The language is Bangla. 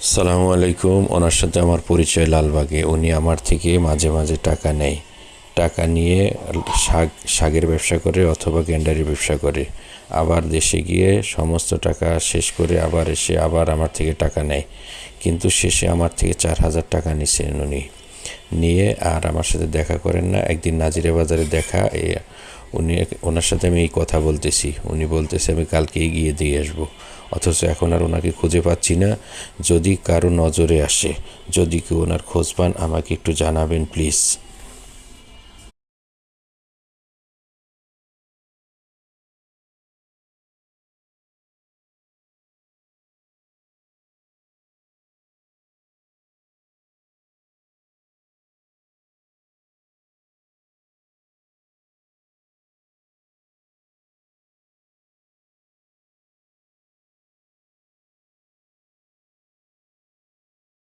সালামু আলাইকুম। ওনার সাথে আমার পরিচয় লালবাগে। উনি আমার থেকে মাঝে মাঝে টাকা নেয়। টাকা নিয়ে শাকের ব্যবসা করে অথবা গ্যান্ডারির ব্যবসা করে, আবার দেশে গিয়ে সমস্ত টাকা শেষ করে আবার এসে আবার আমার থেকে টাকা নেয়। কিন্তু শেষে আমার থেকে 4,000 টাকা নিছেন উনি। নিয়ে আর আমার সাথে দেখা করেন না। একদিন নাজিরা বাজারে দেখা, ওনার সাথে আমি এই কথা বলতেছি, উনি বলতেছে আমি কালকেই গিয়ে দিয়ে আসবো। অথচ এখন আর ওনাকে খুঁজে পাচ্ছি না। যদি কারো নজরে আসে, যদি কেউ ওনার খোঁজ পান, আমাকে একটু জানাবেন প্লিজ।